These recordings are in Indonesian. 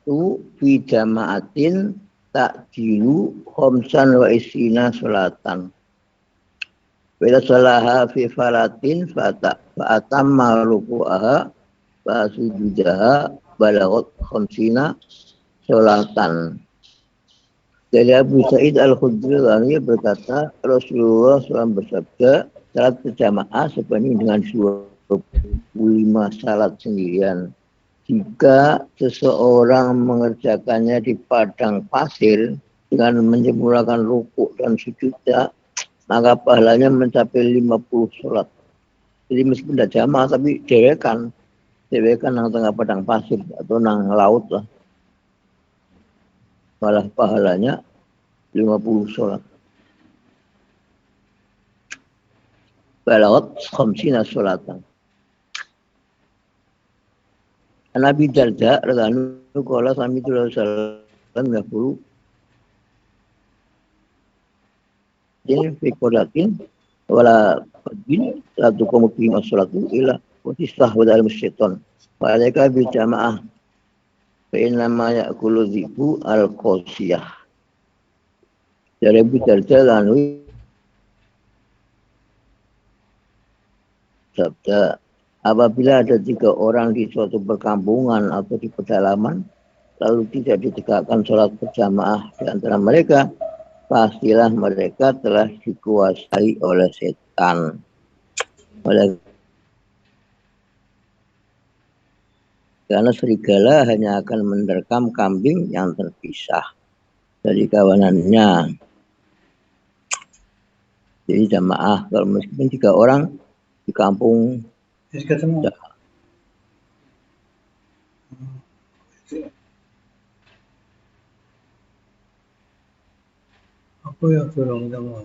salatu fi jama'atin ta'jilu khamsan wa isina salatan. Bila salaha fi falatin fa'atamma ruku'aha fa'asujudaha balagot khamsina salatan. Dari Abu Sa'id Al-Khudri berkata, Rasulullah SAW bersabda, salat berjamaah sebanding dengan 25 salat sendirian. Jika seseorang mengerjakannya di padang pasir dengan menyempurnakan rukuk dan sujudnya, maka pahalanya mencapai 50 salat. Jadi meskipun tidak jamaah, tapi dewekan nang tengah padang pasir atau nang laut lah. Malah pahalanya 50 salat. Balagot khamsina salatan. Nabi Darda radhiyallahu qala sami sallallahu yaqulu din fi qolatin wala fadin la tuqamu fi as-salatu illa wa tistahwad al-syaitan wa alaika bil jamaah fa inna ma ya'kulu dhibu al-qasiyah. Dari Abu Darda lalu sabda, apabila ada 3 orang di suatu perkampungan atau di pedalaman, lalu tidak ditegakkan sholat berjamaah di antara mereka, pastilah mereka telah dikuasai oleh setan. Karena serigala hanya akan menerkam kambing yang terpisah dari kawanannya. Jadi jamaah, kalau meskipun 3 orang di kampung. Ya. Apa yang kurang jamaah?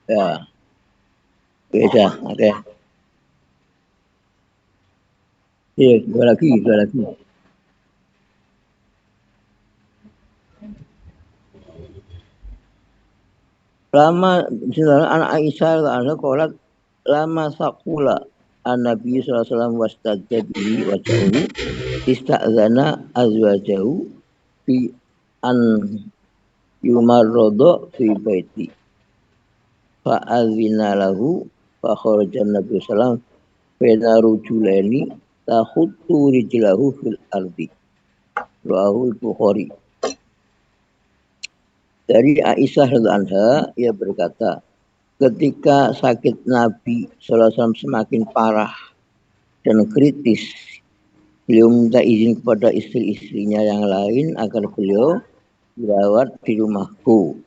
Ya. Beda, oke. Iya, dua lagi. Lama misalnya anak Aisyah ada kolat lama sakula an-nabi sallallahu alaihi wasallam wastajjabihi wa ja'u ista'zana azwajahu fi an yumarrada fi baiti fa azina lahu fa kharaja nabi sallallahu baina rujulaini takhuttu rijlahu fil ardi rawahu al-Bukhari. Dari Aisyah radhiyallahu anha, ia berkata, ketika sakit Nabi SAW semakin parah dan kritis, beliau minta izin kepada istri-istrinya yang lain agar beliau dirawat di rumahku.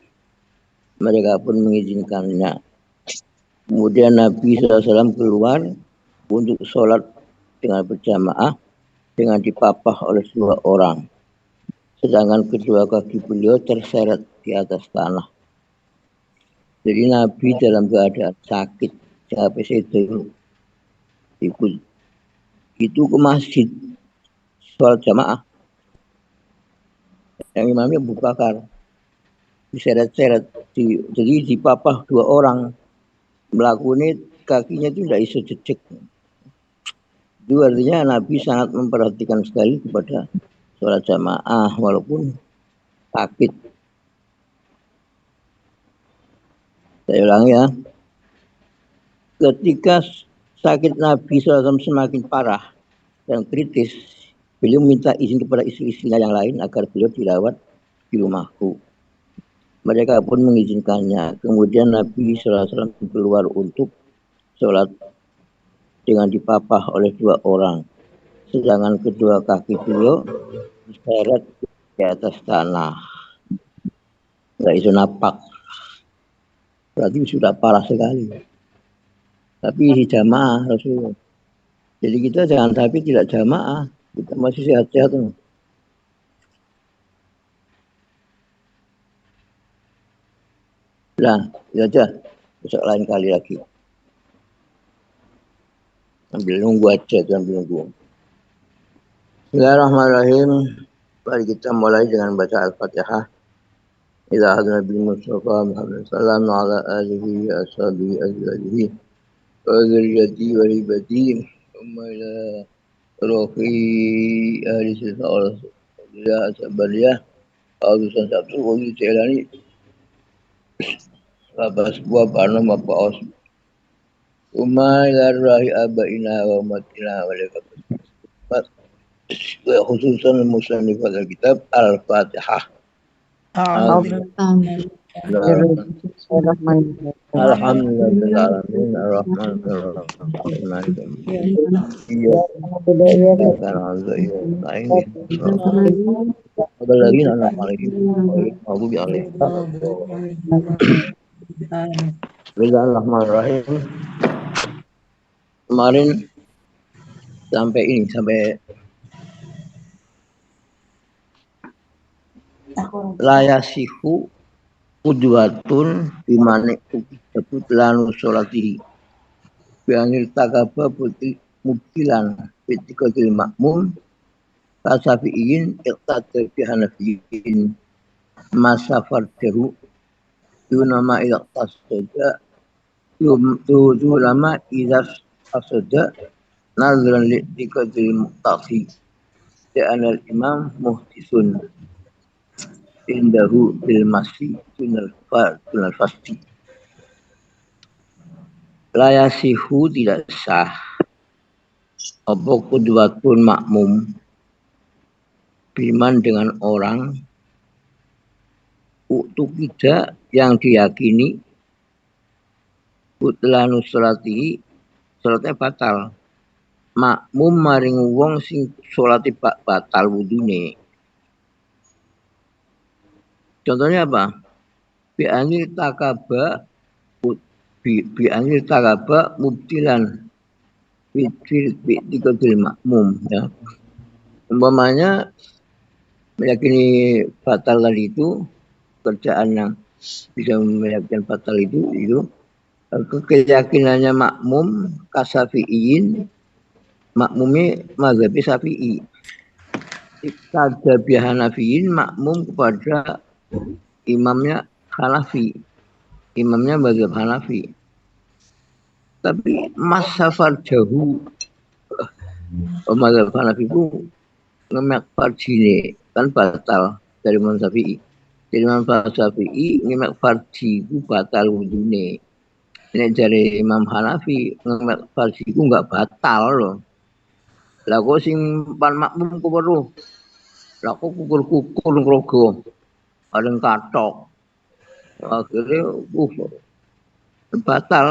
Mereka pun mengizinkannya. Kemudian Nabi SAW keluar untuk sholat dengan berjamaah dengan dipapah oleh 2 orang. Sedangkan kedua kaki beliau terseret di atas tanah. Jadi Nabi dalam keadaan sakit, sampai itu ikut itu ke masjid sholat jamaah. Yang imamnya Abu Bakar, diseret-seret, jadi dipapah 2 orang, melakukan kakinya itu tidak iso jejek. Itu artinya Nabi sangat memperhatikan sekali kepada sholat jamaah walaupun sakit. Saya ulang ya. Ketika sakit Nabi SAW semakin parah dan kritis, beliau minta izin kepada istri-istrinya yang lain agar beliau dirawat di rumahku. Mereka pun mengizinkannya. Kemudian Nabi SAW keluar untuk sholat dengan dipapah oleh 2 orang. Sedangkan kedua kaki beliau diseret di atas tanah. Tidak bisa napak. Berarti sudah parah sekali. Tapi jamaah Rasulullah. Jadi kita jangan tapi tidak jamaah. Kita masih sehat-sehat. Nah, itu aja. Besok lain kali lagi. Sambil nunggu aja, sambil nunggu. Bismillahirrahmanirrahim. Mari kita mulai dengan baca Al-Fatihah. Ila hadna bil Mustafa Muhammad sallallahu ala alihi wa ashabihi ajma'in. وذريتي ولبتي ثم إلى روحي أهل سلطة إلى سبرية Autusan satu wali celani labas buah parno mapaos umay larahi abaina wa umatina wa lekabat khususan musannif pada kitab Al-Fatihah. Alhamdulillahirrahmanirrahim ar-Rahmanirrahim maliki yaumiddin iyyaka na'budu wa iyyaka nasta'in الذين أنعمت عليهم غير المغضوب عليهم Bismillahirrahmanirrahim. Kemarin sampai layasihu udwatun bimane disebut lanu sholatihi bianil takaba putih mubtilan bitikatil makmum kasafiin iqtadar bihanafiin masafar jaru nama iqtas saja tu lama idas asoda nazran litikatil muqtafi anal imam muhtisun indahu bil masih tunal fasti layasihu tidak sah apa kudwatun makmum biman dengan orang tidak yang diyakini butlanu sholati sholatnya batal makmum maring wong sing sholati batal wudune. Contohnya apa? Bi'anil takaba mubtilan bi'tikatil makmum ya. Umpamanya meyakini batal tadi itu kerjaan yang bisa meyakinkan batal itu keyakinannya makmum kasafiin makmumnya mazhab Syafi'i kada bihanafiin makmum kepada imamnya Hanafi imamnya mazhab Hanafi tapi masafar jauh mazhab Hanafi itu ngemek farjine kan batal dari mazhab Syafi'i jadi mazhab Syafi'i ngemek farji itu batal wudune ini dari Imam Hanafi ngemek farji itu enggak batal loh lah kok sing pan makmum ku weruh lah kok kukur-kukur ngrogo areng kathok akhirnya batal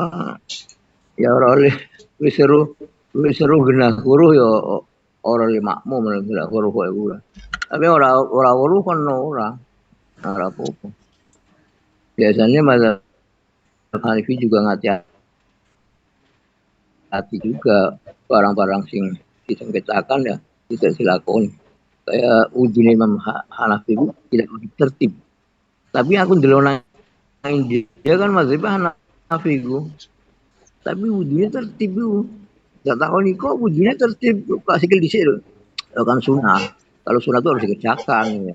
ya ora oleh wis seru genah weruh ya ora le makmum genah weruh kowe ora tapi ora weruh kan ora apa-apa biasanya mazhab Hanafi juga ngati-hati juga barang-barang sing disengketakan ya tidak dilakoni kayak wudhu Imam Hanafi itu tidak tertib tapi aku ndelok dia kan mazhab Hanafi itu tapi wudhunya tertib itu gak takoni kok wudhunya tertib kasih sikil dhisik lho kan sunnah kalau sunnah itu harus dikerjakan ya.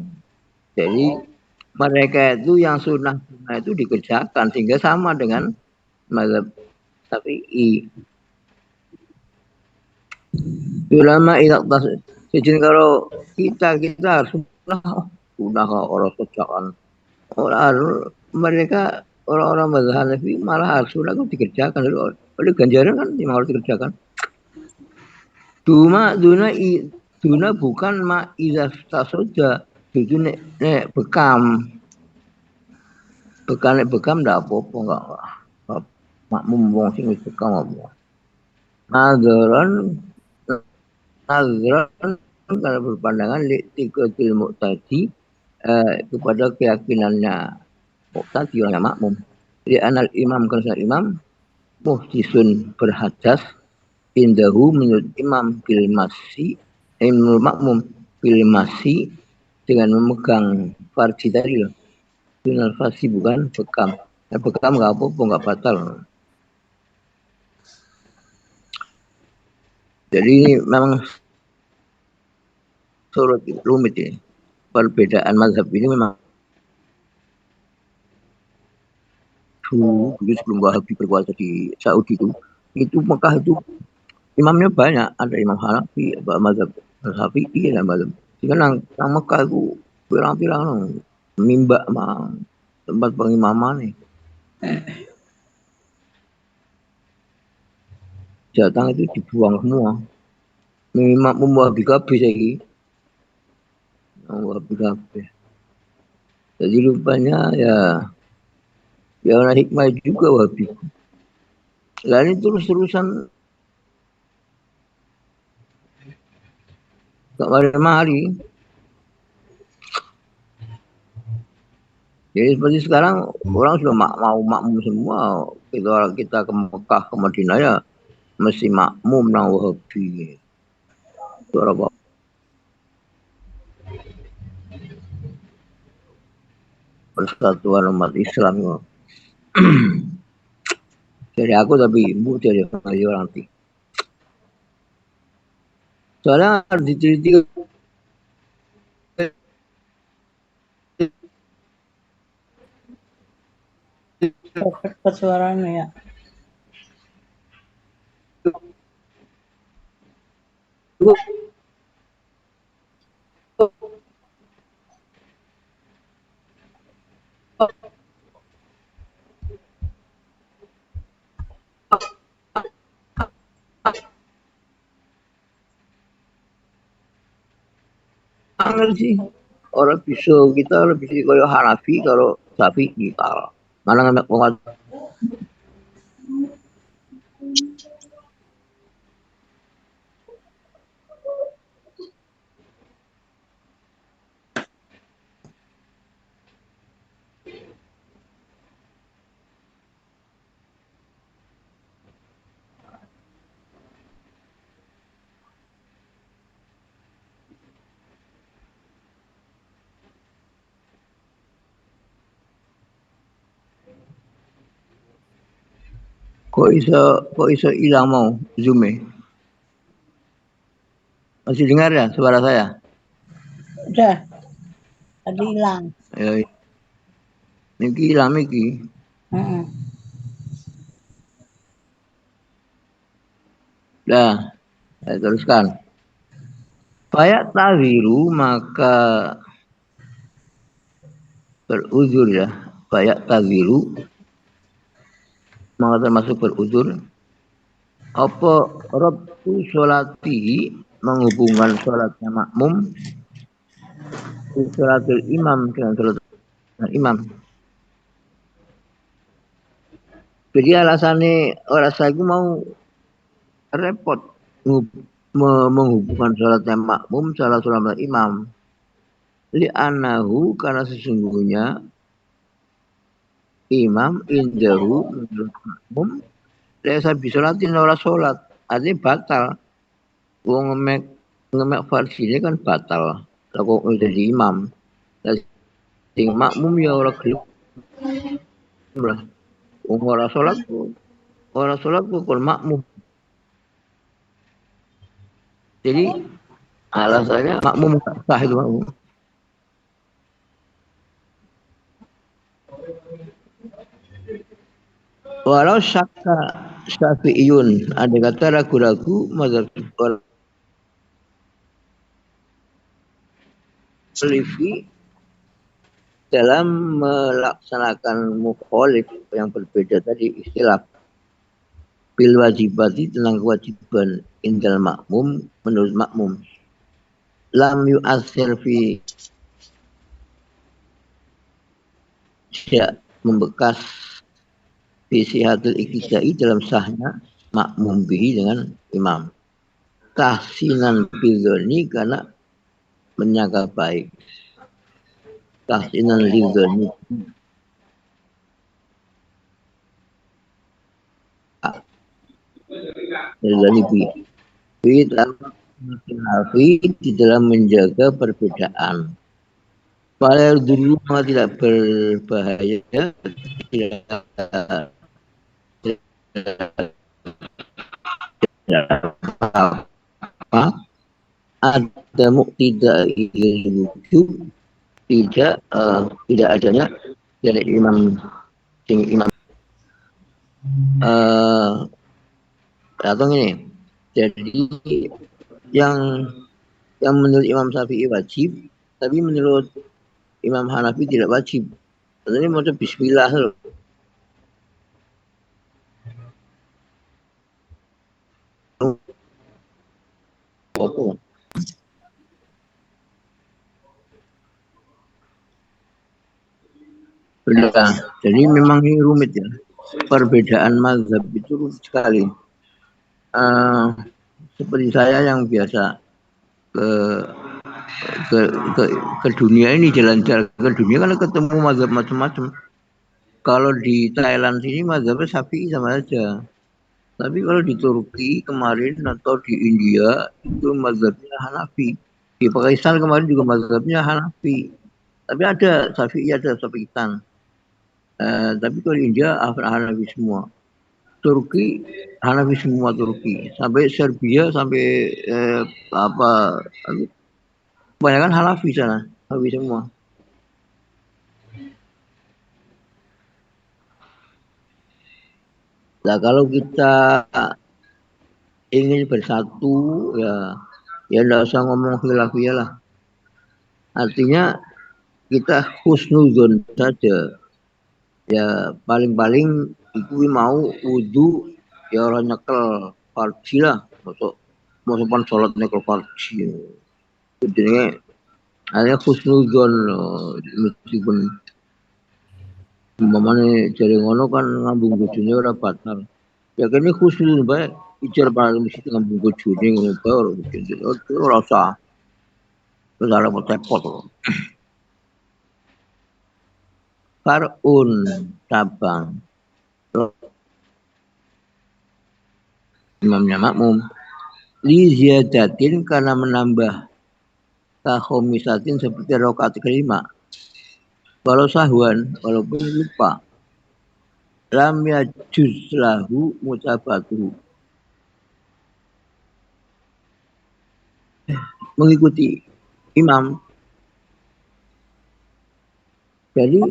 Jadi mereka itu yang sunnah itu dikerjakan sehingga sama dengan mazhab Syafi'i. Ulama iqtas sejin kalau kita harus sunnah orang kerjakan orang mereka orang-orang mazhab Hanafi malah harus sunnah itu dikerjakan oleh ganjaran kan yang harus dikerjakan. Duna bukan ma izah tasoda itu nek bekam ndak apa-apa enggak makmum wong sing wis bekam apa nazran kalau berpandangan tikatil muqtadi kepada keyakinannya muqtadi orang makmum jadi anal imam karena imam muhtisun berhadas indahu menurut imam bil masih menurut makmum bil masih dengan memegang farji tadi loh dengan farji bukan bekam bekam nggak apa-apa nggak batal jadi ini memang sulit rumit ini perbedaan mazhab ini memang dulu sebelum Wahabi berkuasa di Saudi itu Itu Mekah itu imamnya banyak, ada Imam Hanafi, mazhab Syafi'i dan mazhab. Jika nang Mekah itu pirang-pirang mimba mah tempat pengimaman nih. Jatang itu dibuang semua. Imam Wahabi kabeh saiki. Wahabi kabeh. Jadi rupanya ya ada hikmah juga Wahabi. Lalu terus-terusan gak mari-mari. Jadi seperti sekarang orang sudah mau makmum semua. Kita ke Mekah, ke Madinah ya mesti makmum nang Wahabi. Suara apa? Persatuan umat Islam. Dari aku tapi ibu dari orang nanti. Soalnya diteliti Perfect suaranya ya. angel sih. Orang bisa kita lebih kalau Hanafi kalau Syafi'i kalah. Mana nggak mau kok iso hilang mau zoom masih dengar ya suara saya? Udah. Tadi hilang. Ya, niki hilang niki. Dah, saya teruskan. Fayak tawiru maka beruzur ya. Fayak tawiru maka termasuk beruzur. Apa rabtu sholati menghubungkan sholatnya makmum sholatul imam dengan sholat imam. Jadi alasannya orang saya mau repot menghubungkan sholatnya makmum sholat imam. Li'anahu karena sesungguhnya imam indahu menurut makmum saya bisa latin orang sholat artinya batal. Wong ngemek farsi ini kan batal. Kalau jadi imam, sing makmum ya orang gelem lah. Wong orang sholat pun makmum. Jadi alasannya makmum sah itu makmum. Walau syakka syafi'iyun ada kata ragu-ragu mazhab Selifi dalam melaksanakan mukholif yang berbeda tadi istilah bil wajibati tentang kewajiban indal makmum menurut makmum lam yu'athir fi membekas visi hadil iktidai dalam sahnya makmum bihi dengan imam tahsinan bidhoni karena menyangka baik tahsinan lidhoni bi di dalam menjaga perbedaan. Pada dulu tidak berbahaya ada muqtida wujud tidak adanya dari imam Atau ini. Jadi yang menurut Imam Syafi'i wajib, tapi menurut Imam Hanafi tidak wajib. Ini mau bismillah loh. Apa? Nah, jadi memang ini rumit ya. Perbedaan mazhab itu rumit sekali. Seperti saya yang biasa ke ke dunia ini, jalan-jalan ke dunia kan ketemu mazhab macam-macam. Kalau di Thailand sini mazhabnya Syafi'i sama aja. Tapi kalau di Turki kemarin atau di India itu mazhabnya Hanafi. Di Pakistan kemarin juga mazhabnya Hanafi. Tapi ada Syafi'i, ada Syafi'itan. Tapi kalau di India Hanafi semua. Turki Hanafi semua Turki. Sampai Serbia sampai kebanyakan Hanafi sana. Hanafi semua. Nah kalau kita ingin bersatu ya tidak usah ngomong khilafiyah lah. Artinya kita husnuzon saja. Ya paling-paling itu mau wudu ya orang nyekel farji lah. Mau sopan sholat nyekel farji. Jadi hanya husnuzon meskipun umpamanya jari ngono kan ngambung bojone ora batal. Ya kene khusus bae ijar paling mesti ngambung bojone ngono bae ora usah. Terus ada repot. Farun cabang. Imamnya makmum. Li ziyadatin karena menambah kahomisatin seperti rakaat kelima. Walau sahwan, walaupun lupa. Lam yajuz lahu mutabatuhu. Mengikuti imam. Jadi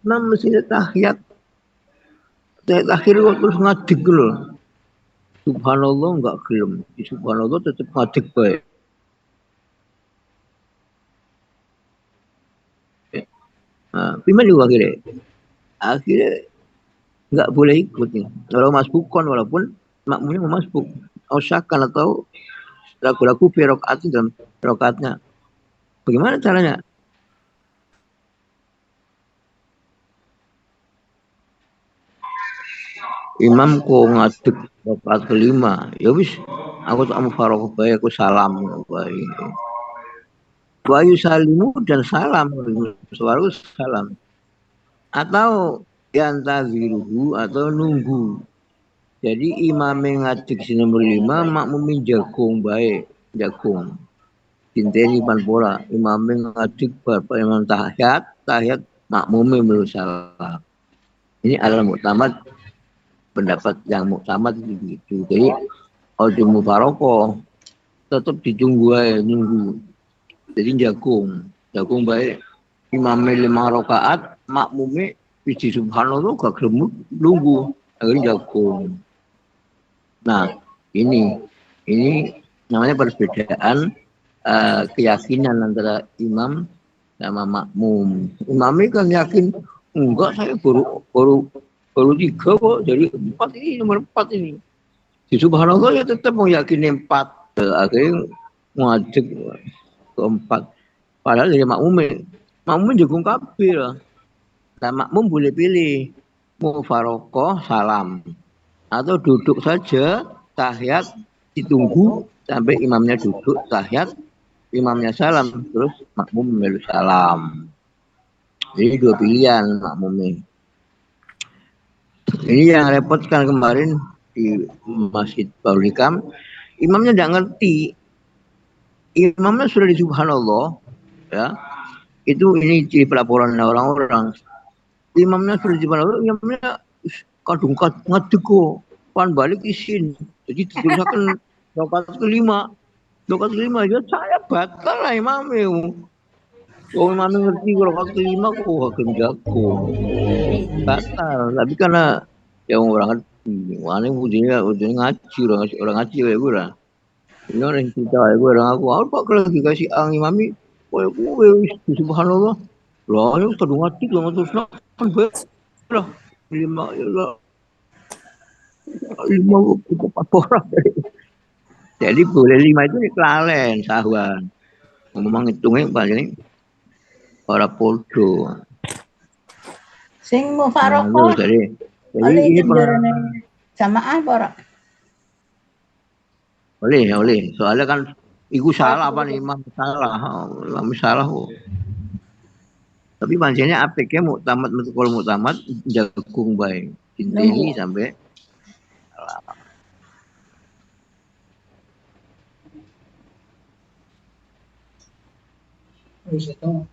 imam mesti tahiyat. Tahiyat akhir terus ngadeg loh. Subhanallah enggak gelem. Subhanallah tetap ngadeg baik. Nah, imam juga akhirnya nggak boleh ikut nih. Kalau masbukon walaupun makmumnya mau masbuk. Ausakan atau lagu-lagu rokaat dalam rokaatnya. Bagaimana caranya? Imam kok ngadeg rokaat kelima. Ya wis, aku tak mau faroq bae, aku salam bae. Wayu salimu dan salam, suara salam. Atau yantaziruhu atau nunggu. Jadi imam ngadeg nomor 5, makmumin jagung baik, jagung. Dinteni pan bola, imam ngadeg bapak imam tahiyat makmumin menurut salam. Ini adalah muktamad, pendapat yang muktamad itu begitu. Jadi ojo mufaroko tetap ditunggu aja, nunggu. Jadi jagung baik. Imamnya 5 rakaat, makmumnya biji subhanallah gak gelem nunggu, akhirnya jagung. Nah, ini namanya perbedaan keyakinan antara imam sama makmum. Imamnya kan yakin, enggak saya baru 3 kok, jadi 4 ini nomor 4 ini. Di subhanallah ya tetap mau yakin 4. Akhirnya ngajak ke-4. Padahal dari makmum jagung kabeh lah. Nah, makmum boleh pilih mau farokoh salam atau duduk saja tahiyat ditunggu sampai imamnya duduk tahiyat, imamnya salam terus makmum memelu salam. Jadi 2 pilihan makmumnya. Ini yang repot kan kemarin di Masjid Baulikam, imamnya tidak ngerti. Imamnya sudah di subhanallah, ya. Itu ini di pelaporan orang-orang. Imamnya sudah di subhanallah, imamnya kadung ngadeg kok. Pan balik isin. Jadi ditulisakan rakaat kelima. Rakaat kelima ya saya batal lah imamnya. Oh imamnya ngerti rakaat kelima kok hakim jago. Batal. Tapi karena yang orang Wani ujungnya ngaji orang ngaji ya gue lah. Ini orang cerita ya gue orang aku. Apa kalau lagi kasih angin mami? Wah gue subhanallah. Lah yang terdung ngaji dong terus kan gue lah lima empat orang. Jadi boleh 5 itu kelalen sahuan. Ngomong hitungnya paling orang podo. Sing Nah, mufarokoh jadi oleh ini jarane jamaah apa ora? boleh. Soalnya kan iku salah apa nih imam salah kok. Tapi pancennya apiknya muktamad kalau muktamad jagung baik. Inteni sampai Wis itu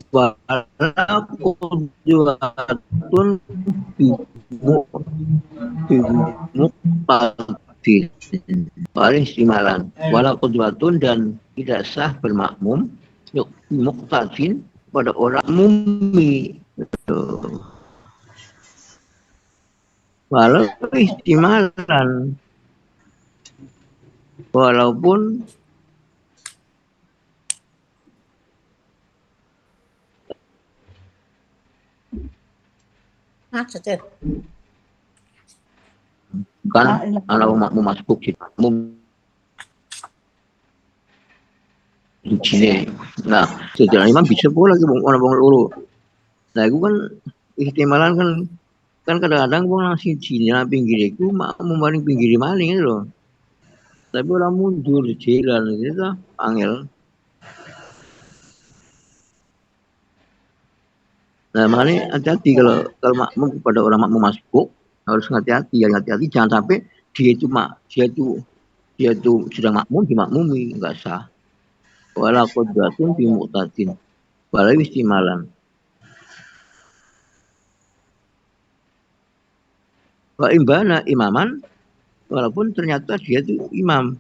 walaupun muktadir paling istimalan walaupun dan tidak sah bermakmum yuk muktadin pada orang mumi walau istimalan walaupun Maksudnya kan anak makmum masuk sih makmum di sini. Nah, sejarah imam bisa pula lagi orang bang luru. Nah, itu kan ihtimalan kan kadang-kadang bang nasi Cina pinggir itu makmum paling pinggir maling itu loh. Tapi orang mundur di jalan gitu angel. Nah, makanya hati-hati kalau makmum kepada orang makmum masuk harus hati-hati jangan sampai dia itu sedang makmum dimakmumi enggak sah. Wala qudratun bi mu'tadin. Wala istimalan. Wa imbana imaman walaupun ternyata dia itu imam.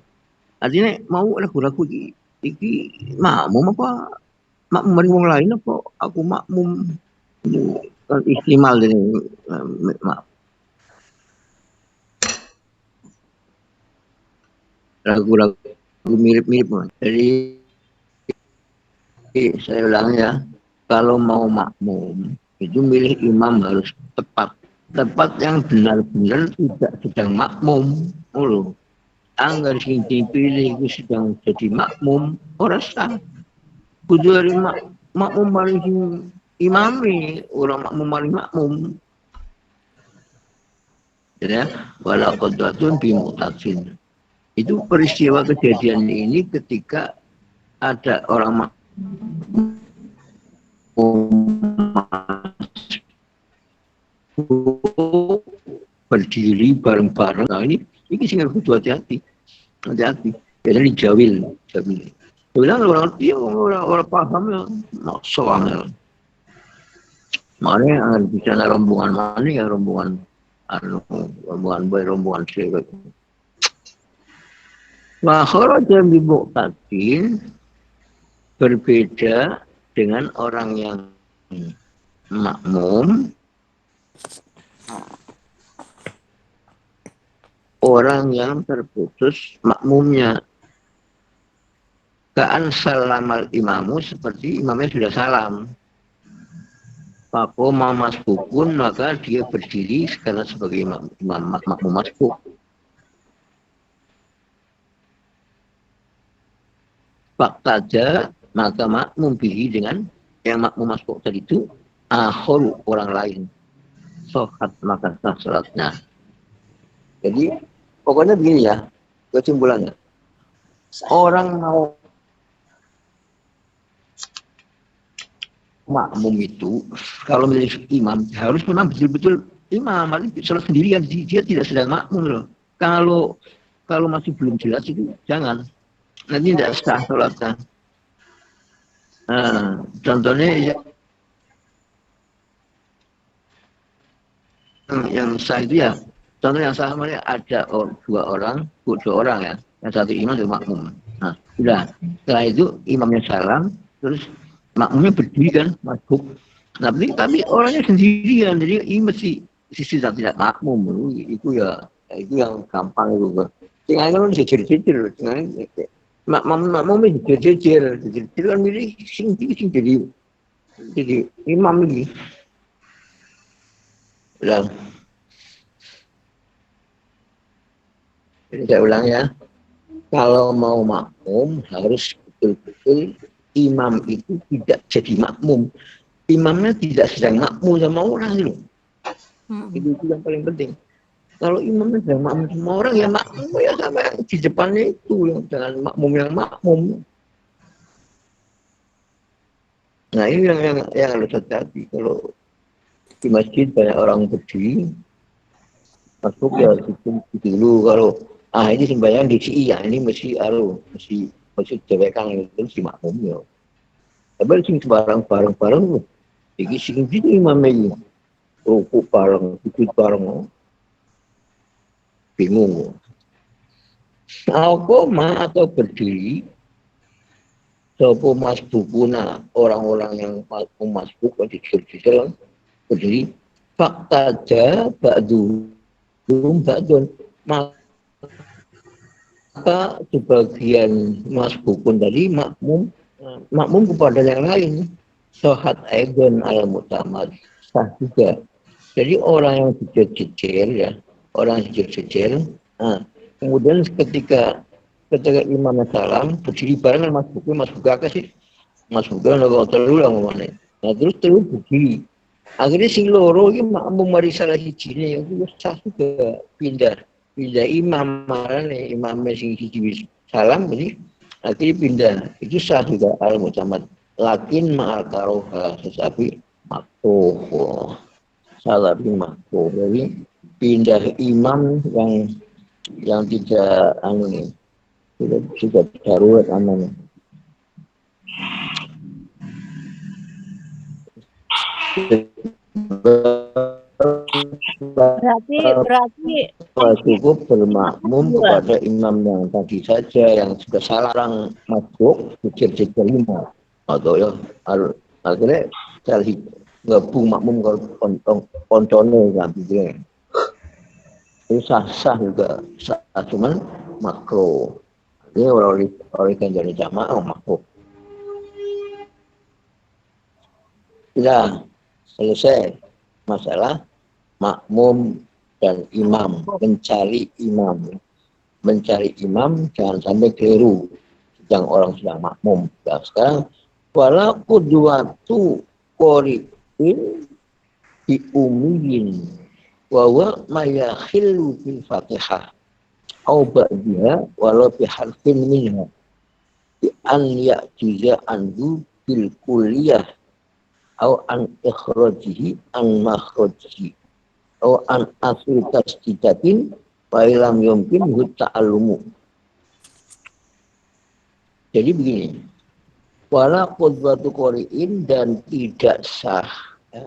Artinya mau ragu-ragu iki makmum apa makmum wong lain apa aku makmum kan istimal ini ragu-ragu mirip-mirip. Jadi saya ulang ya, kalau mau makmum itu milih imam harus tepat yang benar-benar tidak sedang makmum. Anggar sing dipilih itu sedang jadi makmum orang sah. Kudu dari makmum paling imami orang makmum paling makmum. Ya, walau qudratun bi mu'tadin. Itu peristiwa kejadian ini ketika ada orang berdiri bareng-bareng. Nah ini sih harus hati-hati. Jadi dijawil. Bilang orang dia orang paham ya, soalnya. Makanya bicara rombongan mana ya rombongan cewek. Kharaja bi mu'tadin berbeda dengan orang yang makmum, orang yang terputus makmumnya. Ka'an salamal imamu seperti imamnya sudah salam. Pakoma masbukun maka dia berdiri karena sebagai makmum masbuk. Faktaja maka makmum bihi dengan yang makmum masbuk tadi itu akhul orang lain. Sohat maka sah salatnya. Jadi pokoknya begini ya kesimpulannya. Orang mau makmum itu kalau menjadi imam harus memang betul-betul imam, salat sendirian dia tidak sedang makmum loh. Kalau masih belum jelas itu jangan. Nanti tidak sah salatnya. Nah, contohnya yang sah itu ya, contoh yang sah ada dua orang ya, yang satu imam dan makmum. Nah, sudah. Setelah itu imamnya salam, terus makmumnya berdiri kan, masuk. Nah, tapi orangnya sendirian, jadi ini mesti sisi yang tidak makmum itu ya itu yang gampang itu. Sing anu jejer-jejer, makmum itu jejer kan milih sing jadi imam ini. Ulang. Jadi saya ulang ya. Kalau mau makmum harus betul-betul imam itu tidak jadi makmum. Imamnya tidak sedang makmum sama orang itu. Itu yang paling penting. Kalau imamnya sedang makmum sama orang ya makmum ya sama yang di depannya itu yang dengan makmum yang makmum. Nah ini yang harus hati-hati. Kalau di masjid banyak orang berdiri, masuk ya dulu. Kalau ini sembahyang di CI ya ini mesti jewekan itu si makmum ya. Tapi sing bareng iki sing gitu imam ini rukuk bareng, sujud bareng, bingung. Alkoma atau berdiri, sopo mas bukuna orang-orang yang mas buku di dalam berdiri, fakta aja ba'dun, maka sebagian mas bukun tadi makmum kepada yang lain. Sohat aidon al-mutamad sah juga. Jadi orang yang jejer ya, orang yang jejer. Nah, kemudian ketika imam salam berdiri bareng mas buku apa sih? Mas buku nggak terlalu lama mana. Nah terus berdiri. Akhirnya sing loro ini makmum mari salah hijine itu sah juga pindah imam marane imam sing hiji salam ini akhirnya pindah itu sah juga al-mutamad. Lakin ma'al karoha tetapi makruh salah makruh. Jadi pindah imam yang tidak tidak darurat aman. Berarti cukup bermakmum kepada imam yang tadi saja yang sudah salah orang masuk jejer imam. Atau ya akhirnya cari gabung makmum kalau koncone kan gitu. Itu sah juga sah cuman makro. Ini orang kan jadi jamaah makro. Sudah selesai masalah makmum dan imam, mencari imam jangan sampai keliru yang orang sedang makmum. Nah, sekarang wala qudwatu qori'in bi umiyin wa huwa ma yakhillu bil Fatihah au ba'daha walau bi harfin minha bi an ya'tiza anhu bil kulliyah au an ikhrajihi an makhrajihi au an asli tasdidatin wa ilam yumkin ta'allumu. Jadi begini, wala qudwatu qori'in dan tidak sah ya,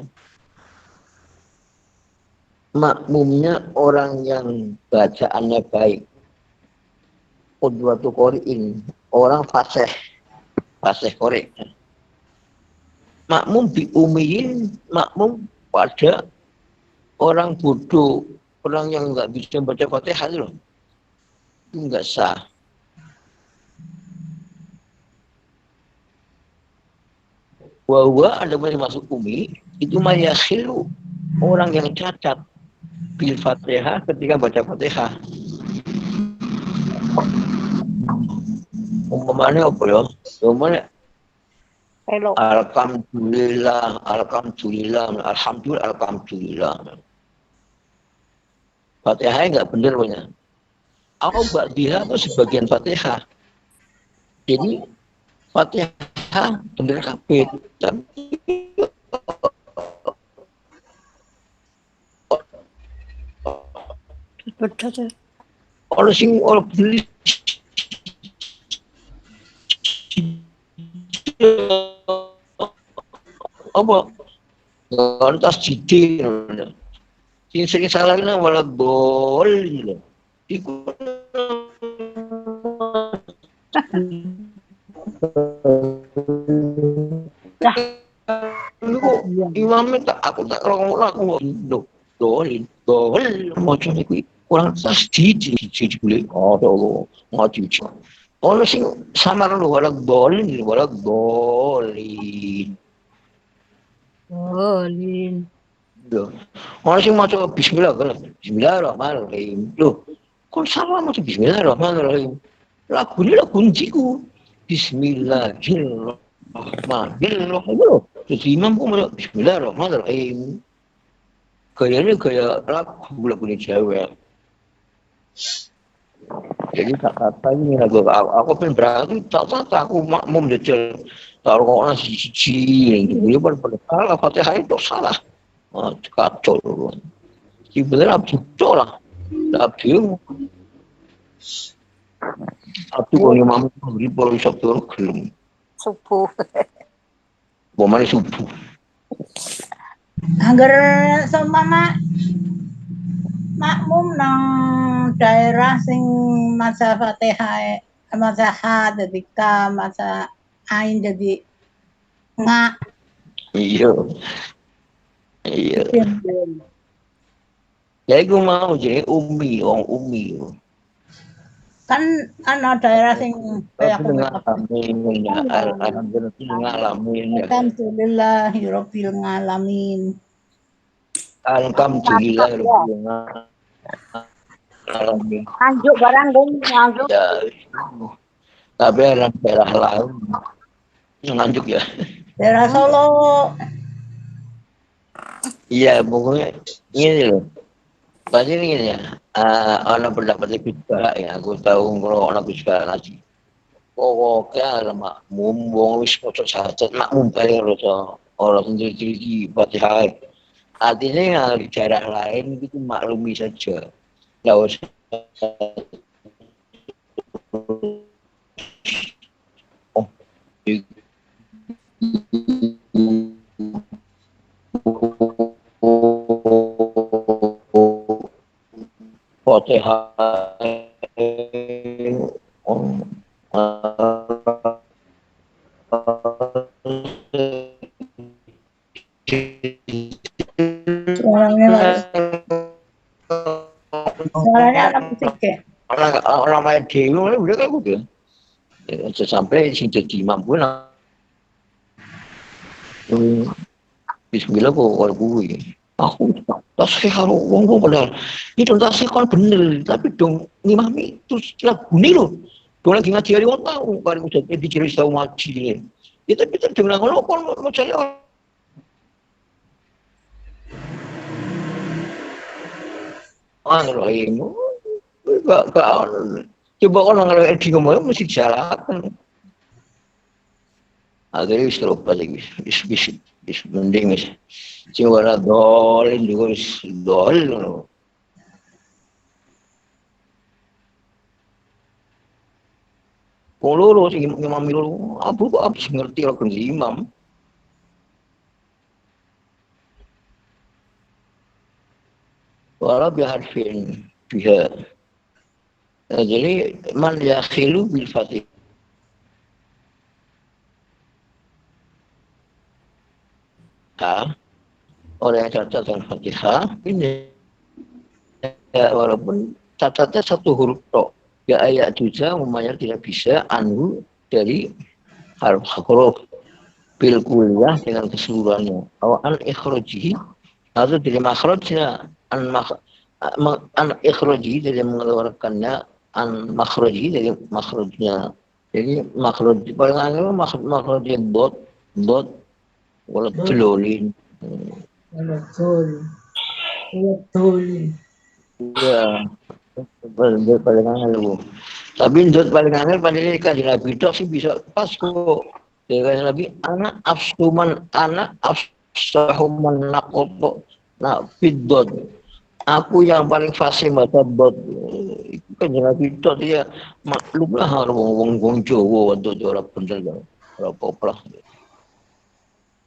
makmumnya orang yang bacaannya baik. Qudwatu qori'in orang fasih qori'. Makmum diumiin, makmum pada orang bodoh, orang yang nggak bisa baca Fatihah loh, itu nggak sah. Bahwa ada masuk umi itu mayakhilu orang yang cacat bil Fatihah ketika baca Fatihah. Umpamanya apa ya? Umpamanya alhamdulillah. Fatihahnya nggak benar punya. Aku ba'diha itu sebagian Fatihah. Jadi Fatihah benar kabeh. Tapi orang sing orang beli apa lantas jidi sing sering salahnya malah bol gitu. Iku imamnya tak aku tak ngomong aku loh. dolin macam iku kurang tas diji boleh ada ngaji ono sing samar lho wala dolin Dolin. yo ono sing maca bismillah kan bismillahirrahmanirrahim lho kok salah maca bismillahirrahmanirrahim lagu jiku bismillahirrahmanirrahim terus imam pun maca bismillahirrahmanirrahim kayaknya kayak lagu ini cewek. Jadi tak kata ini aku pengen berarti tak aku makmum jajal taruh orang siji dia pada salah Fatihah itu salah kacau sebenarnya abjad lah abjad kau ni mamu beri baru sabtu kelum Subuh. bomani subuh Angger seumpama makmum nang daerah sing maca Fatihah maca ha dadi ka maca ain jadi nga iya ya aku mau jadi orang umi kan ana daerah sing kayak alhamdulillahirabbil alamin alhamdulillah Anjuk barang dong, anjuk. ya tapi daerah lain nganjuk ya daerah Solo iya pokoknya ini loh pasti ini ya anak pendapat lebih baik ya aku tahu kalau anak juga ngaji pokoknya makmum wong wis maca syahadat makmum paling orang sendiri Fatihah artinya yang di daerah lain itu maklumi saja nggak usah Fatihah suaranya anak musik ya orang main dewi udah kayak gitu sampai sing jadi mampu lah bismillah kok gue aku tak sih kalau wong padahal itu tak sih kalau bener tapi dong ngimami terus lagu nih loh dong lagi ngaji hari orang tahu kali udah dicari tahu ngaji ini itu kita dengan ngono kon mau cari Rahim gak coba orang kalau di ngomong mesti disalahkan akhirnya wis terlupa lagi wis mending wis sing ora dolin juga wis dolin kalau sing imam itu aku kok habis ngerti lagu imam wala biharfin biha jadi man yakhilu bil fatih orang yang cacat dengan Fatihah ini ya, walaupun cacatnya satu huruf tok ya ayat juga umumnya tidak bisa anu dari huruf bil kuliah dengan keseluruhannya an ikhrajihi atau dari makhrajnya an ikhrajihi dari mengeluarkannya an makhrajihi dari makhrajnya jadi makhraj paling angel makhrajnya dot wala tulolin ya paling angel lu tapi dot paling angel pada kan di Nabi itu sih bisa pas kok ya kan Nabi anak afsahuman nakoto nah bidot aku yang paling fasih baca dot itu kan di Nabi itu dia maklum lah wong Jawa untuk orang bener orang poplah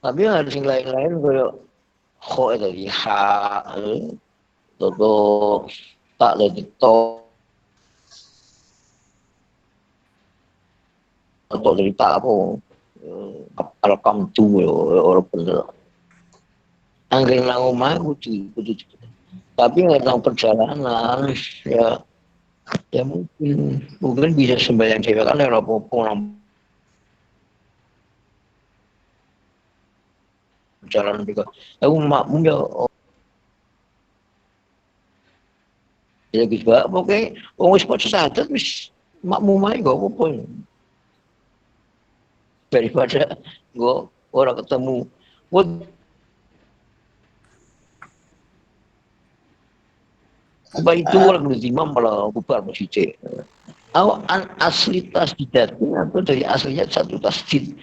tapi ada yang lain-lain kayak kok dari ha toto tak dari to atau dari tak apa rekam tu orang bener angger nang omah kudu Tapi nggak tahu perjalanan, ya mungkin bisa sembahyang cewek kan ya apa-apa perjalanan juga. Aku makmum ya, ya gitu pak. Pokoknya wis poso sadat wis makmum aja gak apa-apa. Daripada gue orang ketemu, gue itu orang imam malah bubar masjid. Asli tasdidatnya atau dari aslinya satu tasdid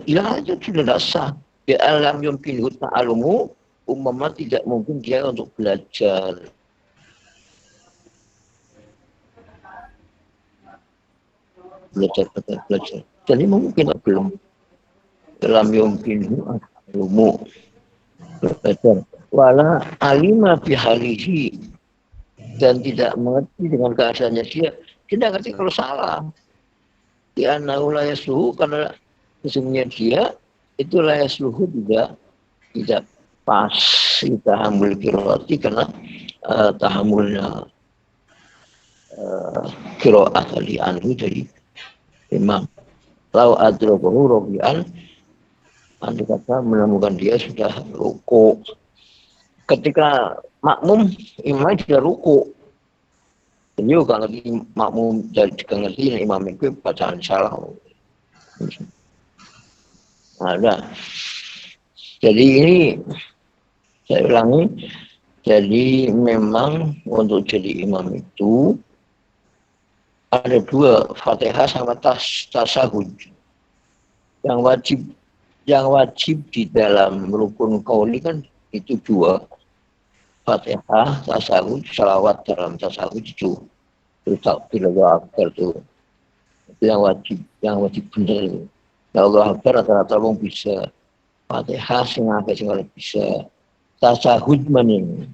hilang aja sudah tidak sah. Di alam yang pilih ta'alumu umpama tidak mungkin dia untuk belajar. Jadi mungkin belum dalam yang pilih ta'alumu belajar. Wala alima bihalihi dan tidak mengerti dengan keadaannya dia. Tidak ngerti kalau salah. Dia naulaya suhu karena sesungguhnya dia itu layas luhu tidak pas tahamul qiraati karena tahamulnya qiraat ali anhu dari imam. Lau adrabahu robian andai kata menemukan dia sudah ruku. Ketika makmum imam sudah ruku. Jadi kalau lagi makmum dari ngerti imam itu bacaan salah. Ada. Jadi ini saya ulangi. Jadi memang untuk jadi imam itu ada dua, Fatihah sama tasahud. Yang wajib di dalam rukun qauli kan itu dua. Fatihah, tasahud, salawat dalam tasahud itu takbir Allahu Akbar itu yang wajib benar. Allahu Akbar rata-rata wong bisa. Fatihah sing akeh sing ora bisa. Tasahud maning.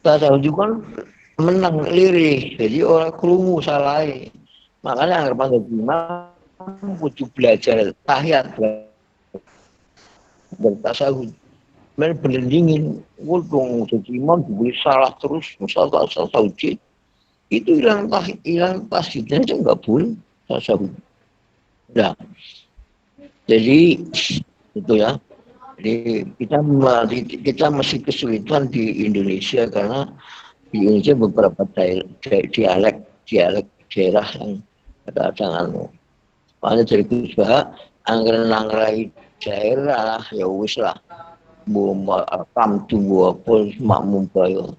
Tasahud juga kan menang lirih, jadi orang krungu salah. Makanya anggap panggil imam kudu belajar tahiyat dan tasahud. Bener dingin, dong jadi imam boleh salah terus, misalnya tasahud itu hilang tasahudnya aja nggak boleh tasahud. Nah, jadi itu ya. Jadi kita masih kesulitan di Indonesia karena di Indonesia beberapa dialek daerah yang kadang-kadang makanya dari Kusbah anggaran daerah ya wis lah kamtu apa makmum bayo.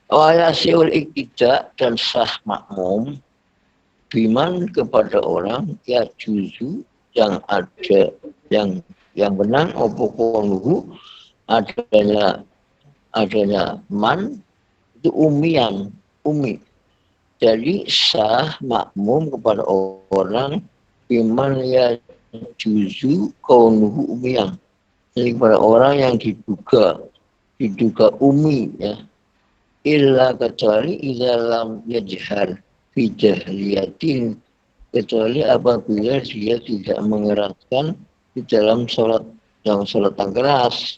Wayasiul iktidak dan sah makmum biman kepada orang ya juzu yang ada yang benang opokonuhu adanya man itu umi. Jadi sah makmum kepada orang biman ya juzu kaunuhu umiyan. Jadi kepada orang yang diduga umi ya. Illa kecuali dalam yajhar fi jahliyatin kecuali apabila dia tidak mengeraskan di dalam sholat yang keras.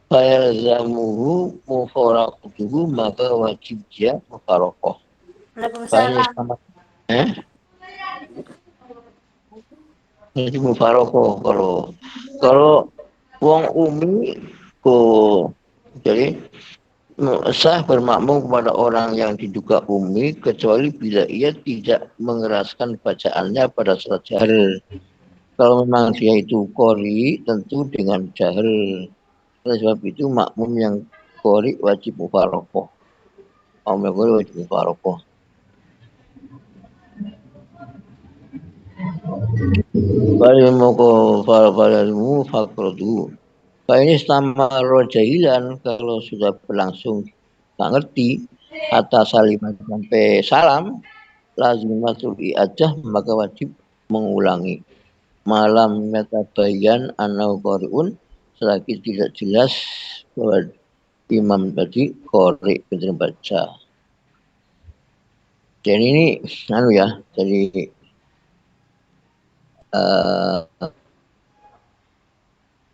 Fayalzamuhu mufaraqatuhu maka wajib dia mufaraqah. Waalaikumsalam. Jadi mufaraqah kalau wong umi jadi sah bermakmum kepada orang yang diduga umi kecuali bila ia tidak mengeraskan bacaannya pada salat jahar. Kalau memang dia itu qori tentu dengan jahar. Oleh sebab itu makmum yang qori wajib mufaraqah. Makmum yang qori wajib mufaraqah. Bali moko fa'almu faqradu. Pak ini sama rojahilan kalau sudah berlangsung nggak ngerti atas salimat sampai salam lazimatul i'adah maka wajib mengulangi malam metabayan anau qari'un selagi tidak jelas bahwa imam tadi qari benar baca. Dan ini jadi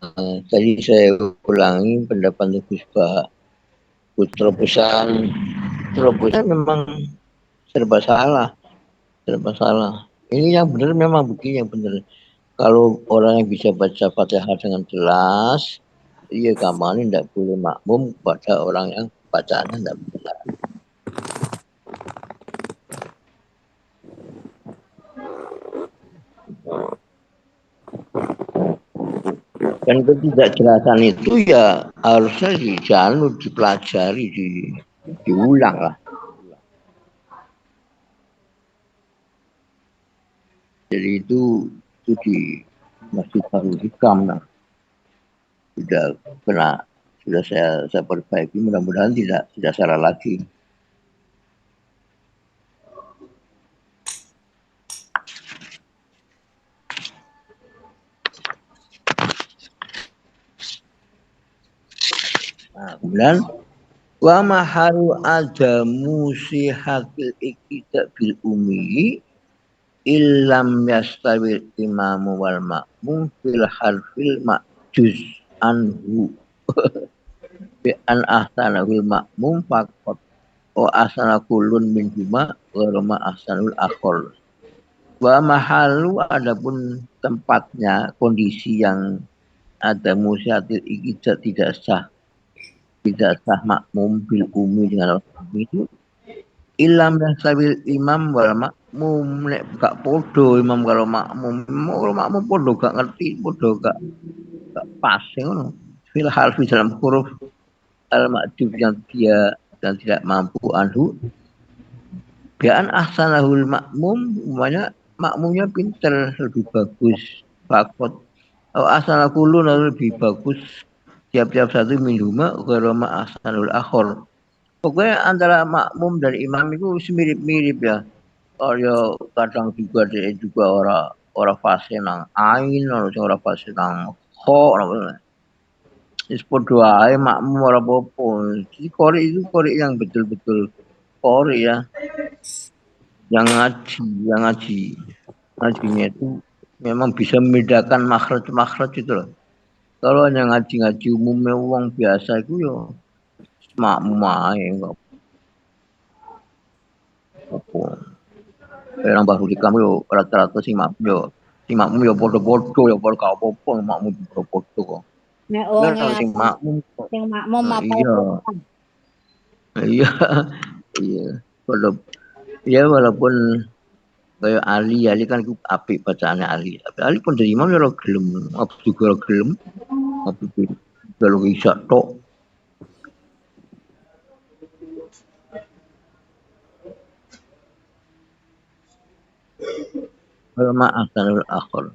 Tadi saya ulangi pendapat Gus Pak. Terobosan memang serba salah. Ini yang benar memang begini yang benar. Kalau orang yang bisa baca Fatihah dengan jelas, iya kamanin tidak boleh makmum pada orang yang bacaannya tidak benar. Dan ketidakjelasan itu ya harusnya dipelajari, diulang lah. Jadi itu di Masjid Darul Hikam lah. Sudah saya perbaiki, mudah-mudahan tidak salah lagi. Nah, kemudian wa maharu adamu sihatil iktida bil umi illam yastawil imamu wal ma'mum fil harfil ma'juz anhu bi an ahsanahul ma'mum faqat wa ahsana kullun min huma wa ahsanul akhor. Wa mahalu adapun tempatnya kondisi yang ada musyatil iktida tidak sah makmum bil umi dengan orang itu ilam dan sabil imam wal makmum nek gak podo imam kalau makmum podo gak ngerti podo gak pas ngono fil harfi dalam huruf al ma'jub yang dia dan tidak mampu anhu bi'an ahsanahul makmum umpamanya makmumnya pinter lebih bagus fakot atau ahsanah kulun lebih bagus tiap-tiap satu minhuma gharama ahsanul akhor. Pokoknya antara makmum dan imam itu mirip-mirip ya. Ya kadang juga dia juga orang fase nang ain, orang fase nang kho, wis padha ae makmum ora apa-apa. Jadi qori itu qori yang betul-betul qori ya. Yang ngaji. Ngajinya itu memang bisa membedakan makhraj itu loh. Kalau hanya ngaji umumnya uang biasa itu ya makmum ae enggak apa. Orang baru di kamu yo rata-rata sing makmum yo podo-podo yo padha gak apa-apa makmum podo-podo kok. Nek Sing makmum apa iya. Walaupun kayak Ali kan itu apik bacaannya Ali. Tapi Ali pun dari imam ya gelem, apa juga gelem. Tapi kalau bisa tok. Maaf tanul akhir.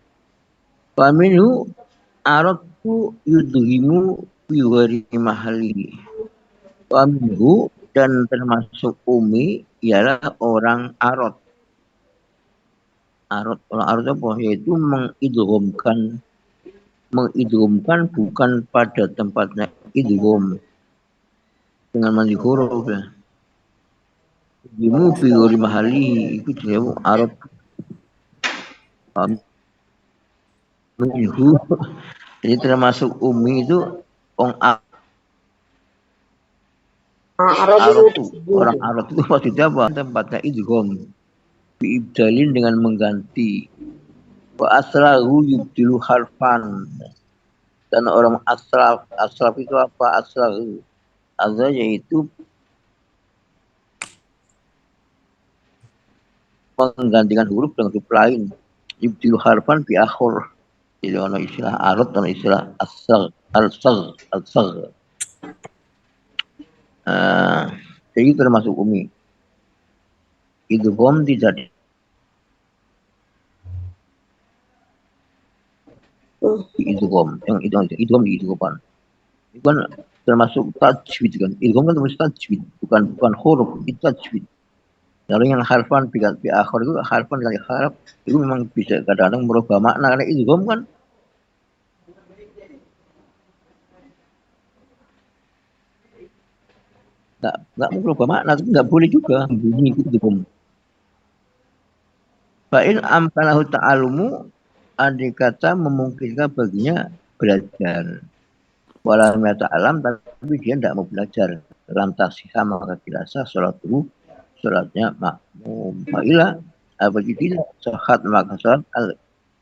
Faminu aratu yudhimu biwari mahali. Faminu dan termasuk umi ialah orang arot. Orang arot apa? Yaitu mengidghamkan bukan pada tempatnya idgham dengan mandi huruf ya. Idghamu biwari mahali itu jenis arot. Jadi termasuk umi itu orang Arab itu maksudnya apa? Tempatnya idgham biibdalin dengan mengganti wa aslahu yubdilu harfan dan orang asraf itu apa aslahu azza yaitu menggantikan huruf dengan huruf lain yubdilu harfan bi akhir. Jadi ono istilah arad dan istilah al-sagh. Jadi termasuk umi. Idgham tidak idgham, yang idgham di idghaman. Itu kan termasuk tajwid kan. Idgham kan termasuk tajwid, bukan huruf, itu tajwid. Lalu yang harfan bi akhir itu harfan kali harf itu memang bisa kadang-kadang merubah makna karena idgham kan nggak merubah makna itu nggak boleh juga bunyi itu idgham. Fa'in amkanahu ta'alumu andai kata memungkinkan baginya belajar. Walau alam, tapi dia tidak mau belajar. Dalam tasihah maka dirasa sholatnya makmum. Fa'ilah, apabila tidak sholat maka sholat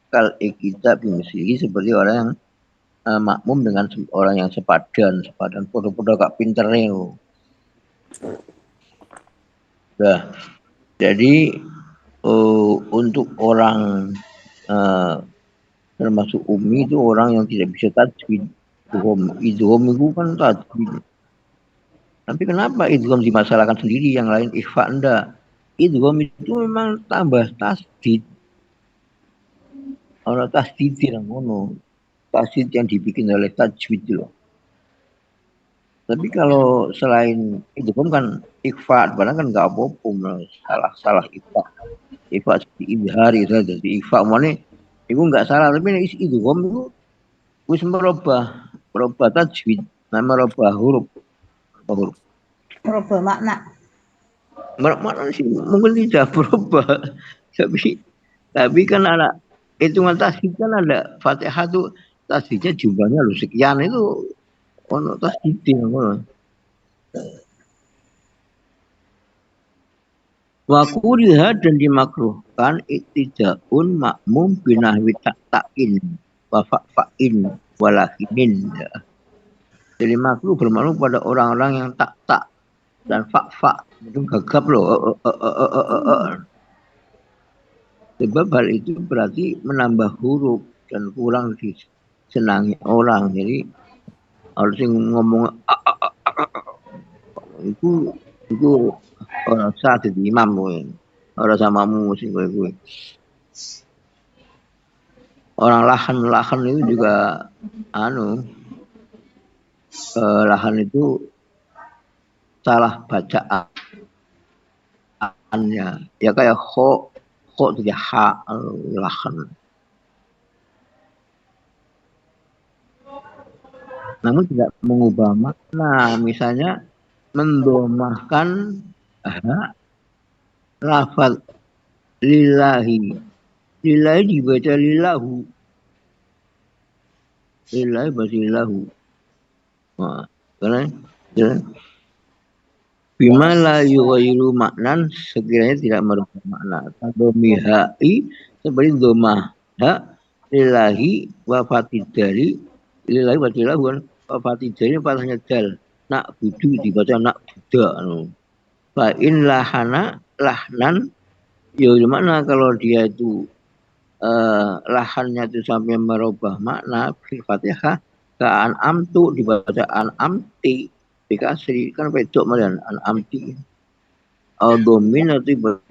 kal ikita bimislihi, seperti orang yang makmum dengan orang yang sepadan podo-podo kak pinternya. Nah, jadi untuk orang termasuk ummi itu orang yang tidak bisa tajwid. Idgham itu kan tajwid. Tapi kenapa idgham dimasalahkan sendiri, yang lain ikhfa enggak? Idgham itu memang tambah tasdid. Orang tasdid yang ngono. Tasdid yang dibikin oleh tajwid loh. Tapi kalau selain idgham kan ikhfa, padahal kan enggak apa-apa, salah ikhfa. Ikhfa seperti izhar itu jadi ikhfa mana itu enggak salah, tapi idgham itu wis merubah tajwid, merubah huruf. Merubah makna. Makna sih mungkin tidak berubah, tapi kan ada hitungan tasdid, kan ada Fatihah tuh tasdidnya jumlahnya lu sekian, itu ono tasdid ngono. Wa kuriha, dan dimakruhkan ittijaun makmum binahwi ta'in wa fa'in walakinin. Jadi makruh bermakruh pada orang-orang yang tak dan fa itu gagap loh. Sebab hal itu berarti menambah huruf dan kurang disenangi orang. Jadi harus ngomong itu orang sah jadi imam gue. Orang samamu sih gue. Orang lahan itu juga lahan itu salah bacaannya. Ya kayak kho jadi ha, lahan. Namun tidak mengubah makna. Misalnya mendomahkan lafaz lillahi dibaca lillahu, lillahi baca lillahu. Nah, karena bima la yughayyiru maknan, sekiranya tidak merubah makna. Tadomihai, seperti domah lillahi wa fatidari, lillahi wa lillahu wa fatidari patahnya dal. Nak budu dibaca nak buda. Fa in lahnan, ya gimana kalau dia itu lahannya itu sampai merubah makna fil Fatihah, ka an'amtu dibaca an'amti dikasih, kan bedok malian an'amti. Au domin atau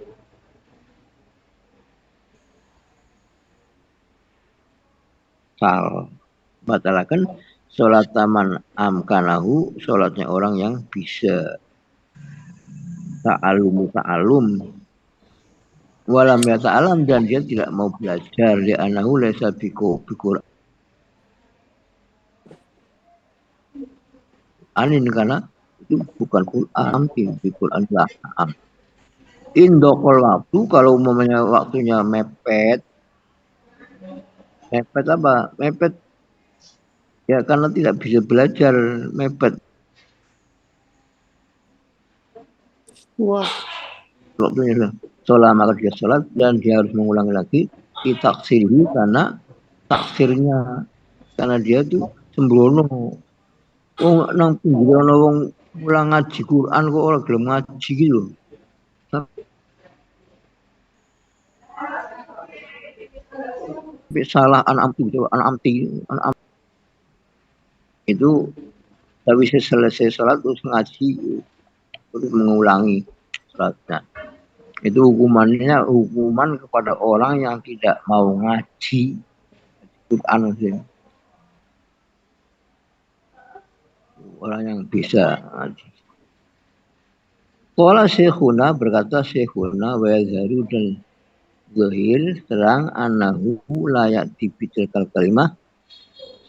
batalakan sholat taman amkanahu, sholatnya orang yang bisa. Ta'alum walam ya ta'alam, dan dia tidak mau belajar. Dia anahu laisa biqur'anin, karena itu bukan Quran, Quran lah. Indokol waktu, kalau umumnya waktunya mepet apa? Mepet ya karena tidak bisa belajar, mepet. Wah. Waktunya sholat maka dia sholat, dan dia harus mengulangi lagi ditaksirhi, karena taksirnya, karena dia tuh sembrono. Oh, nang pinggir ana wong mulang ngaji Quran kok ora gelem ngaji iki lho. Salah an'amti itu habis selesai sholat terus ngaji, terus mengulangi sholatnya. Itu hukuman kepada orang yang tidak mau ngaji Quran sih. Orang yang bisa ngaji. Qala syekhuna, berkata syekhuna, wa yazharu, dan zahir terang, annahu layak dibitilkal kalimah,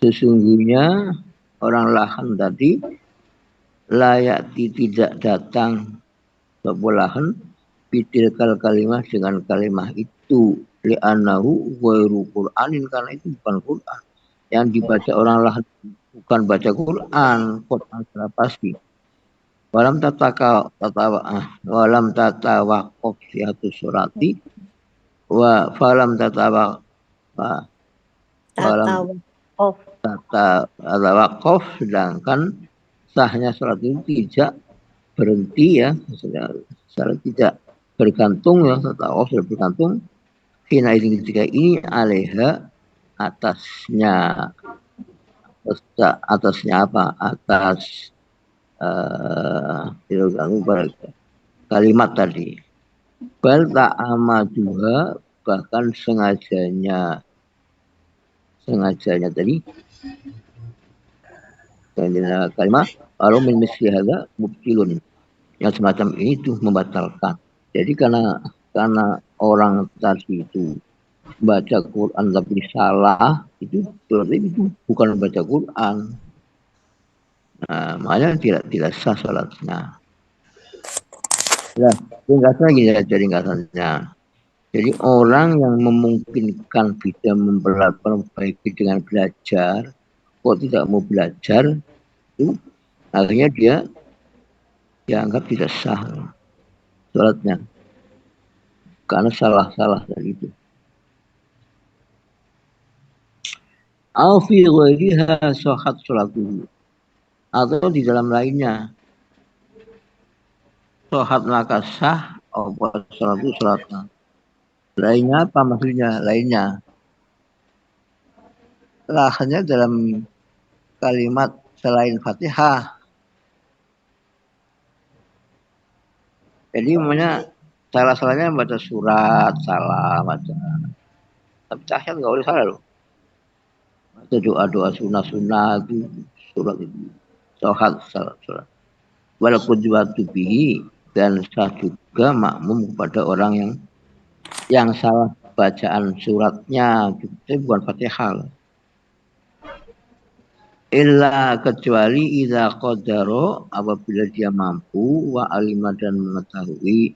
sesungguhnya orang lahan tadi layak tidak datang lahan bitilkal kalimah, dengan kalimah itu, li'annahu ghairu Qur'anin, karena itu bukan Quran. yang dibaca orang lain bukan baca Quran secara pasti. Walam tatawaqaf sihatu surati wa falam walam Tata off. tatawaqaf, sedangkan sahnya sholat itu tidak berhenti ya, secara tidak bergantung ya, tatawaqaf tidak bergantung. Hina izin ketika ini alaiha atasnya apa? Atas kalimat tadi. Bal ta'amaduha, bahkan sengajanya tadi kalimat kalau min misli hadza mubtilun, yang semacam ini itu membatalkan. Jadi karena orang tadi itu baca Quran tapi salah, itu berarti itu bukan baca Quran. Nah, makanya tidak sah salatnya. Ya, ringkasannya. Jadi orang yang memungkinkan bisa memperbaiki dengan belajar, kok tidak mau belajar, itu akhirnya dia dianggap tidak sah salatnya karena salah dari itu. Au fi ghairiha sahhat salatuhu, atau di dalam lainnya sahhat maka sah apa salatnya. Lainnya apa maksudnya? Lainnya hanya dalam kalimat selain Fatihah. Jadi namanya salah-salahnya baca surat, salah baca. Tapi tahiyat nggak boleh salah loh. Baca doa-doa sunnah itu surat itu. Shohat salat. Walaupun juga tubihi, dan sah juga makmum kepada orang yang salah bacaan suratnya, itu bukan Fatihah. Illa kecuali idza qadaro, apabila dia mampu, wa alima dan mengetahui,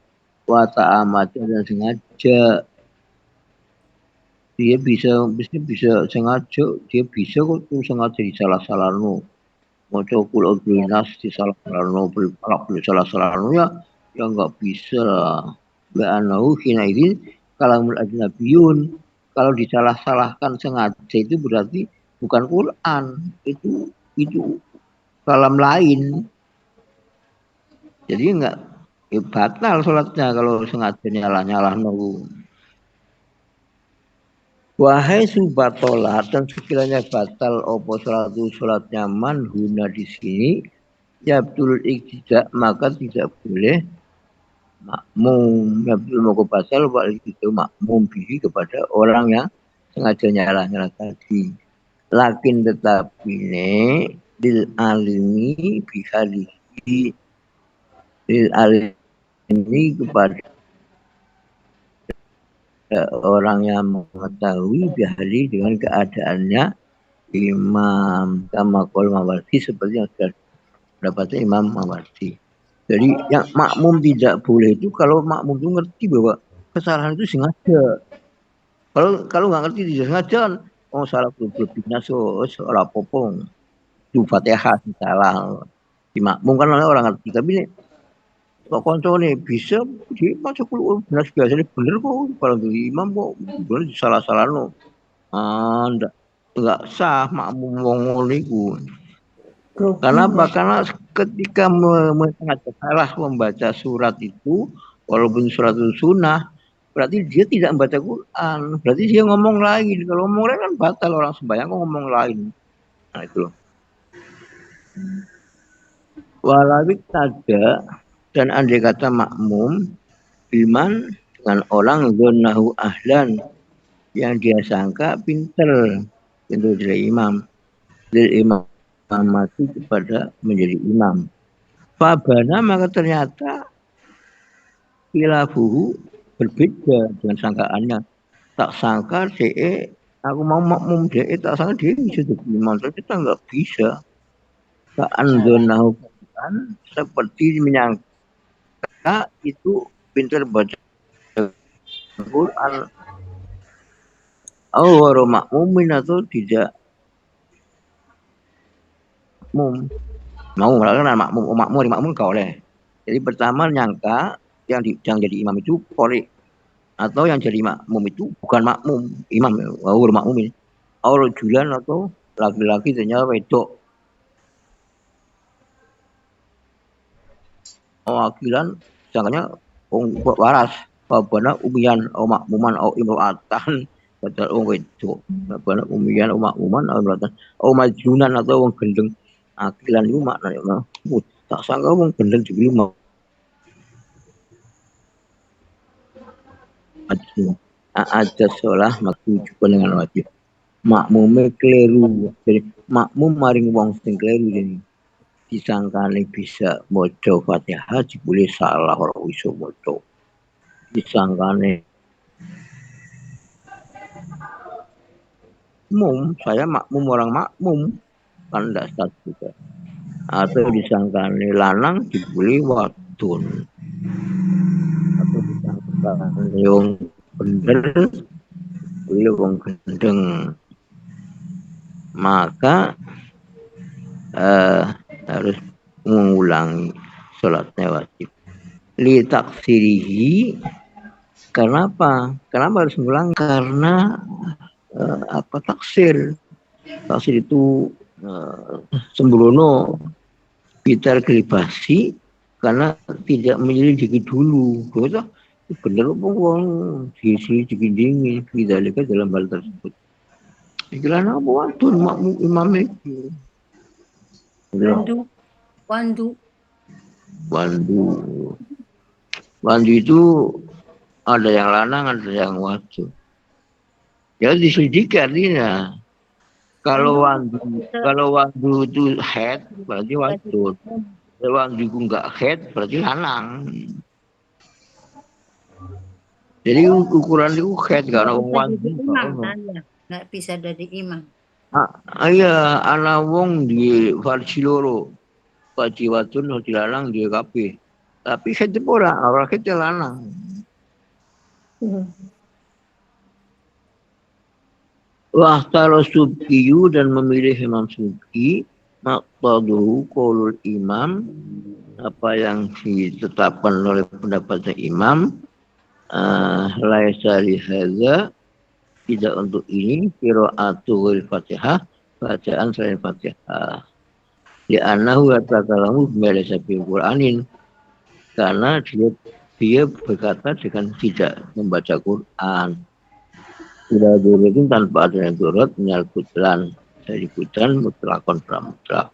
wa ta'amada dan sengaja. Dia bisa sengaja, dia bisa kok sengaja disalah-salahno. Maca qul a'udzubinas disalah-salahno, salah-salahno ya enggak bisa. La'annahu hina idzin kalamul ajnabiyun. Kalau disalah-salahkan sengaja itu berarti bukan Quran, itu kalam lain. Jadi enggak batal sholatnya kalau sengaja nyalah nunggu. Wahai subatolat, dan sekiranya batal opo sholatnya manhuna di sini, ya betul tidak, maka tidak boleh makmum. Ya betul mau batal itu makmum bihi kepada orang yang sengaja nyalah tadi. Lakin tetapi lil alimi bihalihi, lil alimi kepada orang yang mengetahui bihali dengan keadaannya Imam kama qol Mawardi, seperti yang sudah dapatnya Imam Mawardi. Jadi yang makmum tidak boleh itu kalau makmum itu ngerti bahwa kesalahan itu sengaja. Kalau nggak ngerti tidak sengaja, salah berlebihnya ora popong. Itu Fatihah salah. Di makmum kan orang ngerti, tapi nih kok koncone bisa dia maca Qur'an benar biasanya bener kok, kalau dari imam kok bener salah-salahno. Enggak sah makmum wong ngono iku. Karena apa? Karena ketika sengaja salah membaca surat itu, walaupun surat itu sunnah, berarti dia tidak membaca Quran. Berarti dia ngomong lain. Kalau ngomong lain kan batal, orang sembahyang kok ngomong lain. Nah itu loh. Walawik tada, dan andai kata makmum biman dengan orang gonahu ahlan yang dia sangka pinter dari imam mati kepada menjadi imam. Fabana, maka ternyata khilafuhu berbeda dengan sangkaannya. Tak sangka aku mau makmum tak sangka dia bisa jadi imam, tapi kita nggak bisa. Ka'andonahu kan seperti menyangka itu pintar baca Quran. Makmumin atau tidak makmum. Mau kan makmum enggak oleh. Jadi pertama nyangka yang jadi imam itu qori, atau yang jadi makmum itu bukan makmum, imam, makmum ini. Atau julan atau laki-laki ternyata wedok. Wakilan sangkanya waras, babana umiyan au makmuman au imro'atan, padahal wedok. Babana umiyan au makmuman au imro'atan au majnunan atau wong gendeng. Akilan itu maknanya tak sangka wong gendeng juga mau ada sholah maktu juga dengan wajib. Makmume kleru. Jadi makmum maring wong sing kleru jadi disangkane bisa maca Fatihah jebule salah ora iso maca. Disangkane saya makmum orang makmum kan tidak sah juga. Atau disangkane lanang jebule wadon. Atau disangkane wong bener jebule wong gendeng. Maka harus mengulangi sholatnya wajib. Li taksirihi, karena apa? Kenapa harus mengulang? Karena taksir itu sembrono kita gelibasi karena tidak menyelidiki dulu. Betul? Benar wong diselidiki dingin tidak dalam hal tersebut. Pikiran apa waktu makmum imam itu? Wandu itu ada yang lanang, ada yang wadu. Ya diselidiki artinya. Kalau wandu itu head berarti wadu. Kalau wandu itu enggak head berarti lanang. Jadi ukuran itu head karena wandu nggak bisa dari imam. Iya, ana wong di farsi loro. Farsi wadon dilarang di kabeh. Tapi head ora head lanang. Wah, kalau subkiyu dan memilih imam subki, maqtaduhu qaulul imam, apa yang ditetapkan oleh pendapatnya imam, laisa li hadza, tidak untuk ini, qira'atul Fatihah, bacaan selain Fatihah. Li'annahu yatakalamu bima bil Qur'anin, karena dia berkata dengan tidak membaca Quran. Tidak direkin tanpa adanya turut menyal putran dari putran mutlakon pramutlak.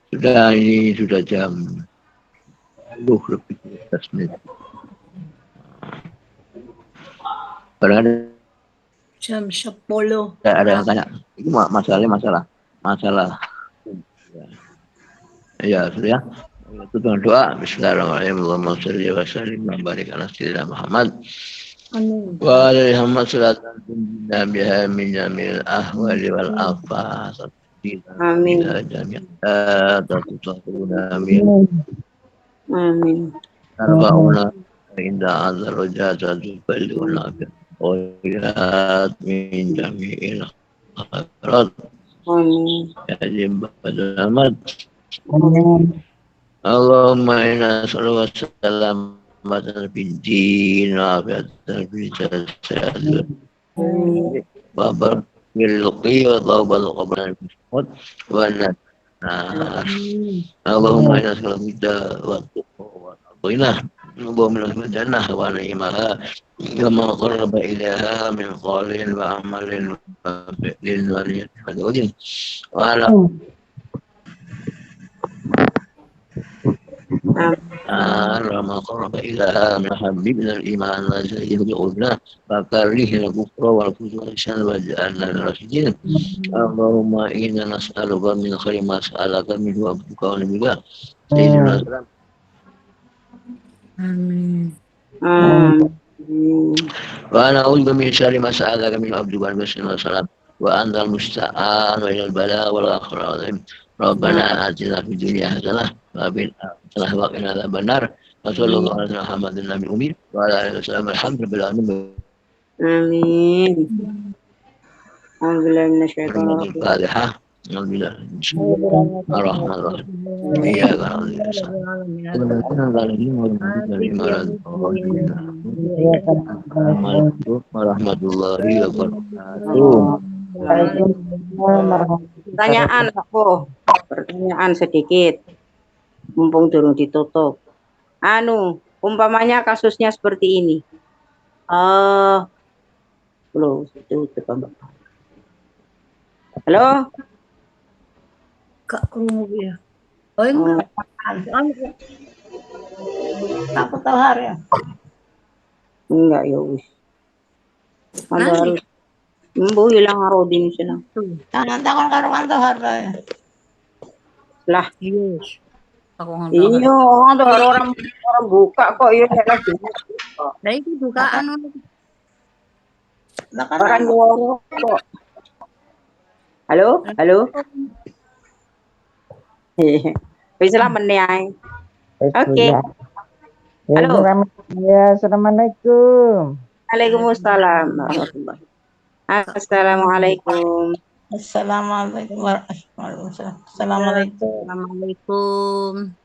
Sudah ini sudah jam 10 lebih 15 menit. Berada Jam 10. Ada yang tanya. Itu masalah. Ya, sudah ya. Itu dengan doa. Bismillahirrahmanirrahim. Allahumma shalli wa sallim wa barik ala sayyidina Muhammad. Wa alaihi wassalatu biha min jamil ahwali wal afas. Amin. Amin. Arba'una inda azza rajata tuballighuna khairat min jami'il khairat. Amin. Ya badamat. Allahumma inna sallallahu salam matan bidin wa bi'atan bijasad wa barakil luqi wa tawbal qablan bismut wa nas. Allahumma inna sallallahu bida wa tuqwa Allahumma inna jannah wa na'imaha kama qarraba ilaha min qawlin wa amalin wa fi'lin wa niyatin wa dudin wa ala ما قرب إلى من حبيبنا الإيمان وزينه بقلنا فكرهنا الكفر والفجور والعصيان واجعلنا من الراشدين. اللهم إنا نسألك من خير ما سألك منه عبدك ونبيك سيدنا السلام. Amin. وأنا أعوذ من شر ما سألك منه عبدك ونبيك السلام وأنت المستعان وإلى البلاء والآخرة العظيم. ربنا آتنا في الدنيا حسنة وفي الآخرة وقنا عذاب النار وصلى الله على محمد النبي الأمي وعلى آله وسلم الحمد لله. Amin. Alhamdulillah minasyaitonir rajim. Al-Fatihah. Alhamdulillah. Ar-Rahman-Ar-Rahim. Iya kan. Assalamualaikum warahmatullahi wabarakatuh. Pertanyaan aku, pertanyaan sedikit, mumpung durung ditutup. Umpamanya kasusnya seperti ini. Belum tutup, Mbak. Halo? Kak krungu ya. Oh enggak. Aku tahu hari ya. Enggak ya wis. Anda Nanti. harus Mbu hilang arodin sana. Jangan takon karo kantor hari ya. Lah, Yes. Aku nggak iya orang tuh orang buka kok ya lagi. Nah itu bukaan. Orang luar kok. Halo? Halo? Wis lah meneh. Oke. Halo. Ya, assalamualaikum. Waalaikumsalam warahmatullahi. Assalamualaikum. Assalamualaikum warahmatullahi wabarakatuh. Assalamualaikum. Assalamualaikum.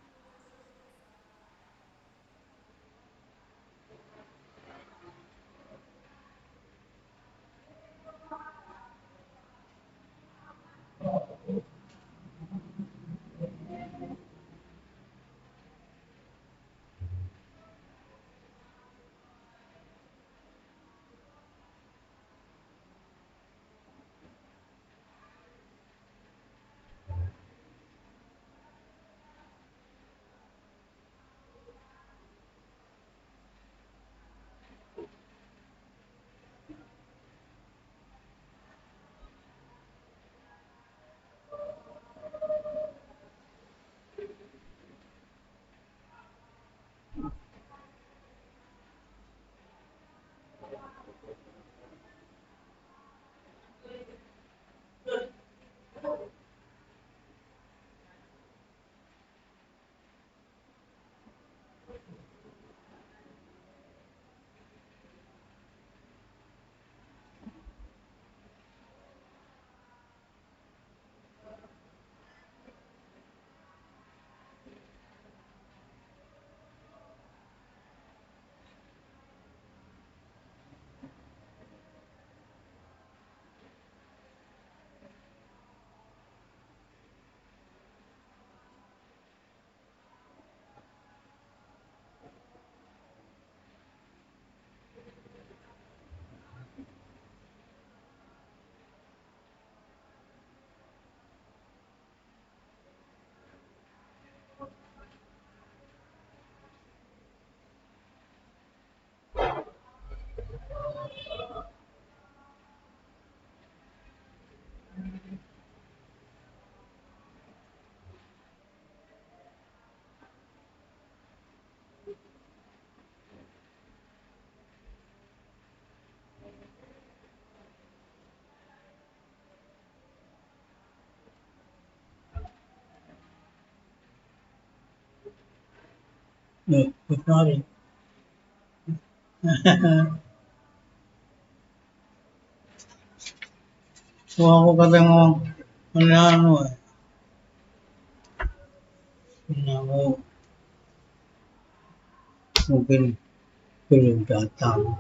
Good morning. So ako kadang ano eh. Ako mungkin belum datang.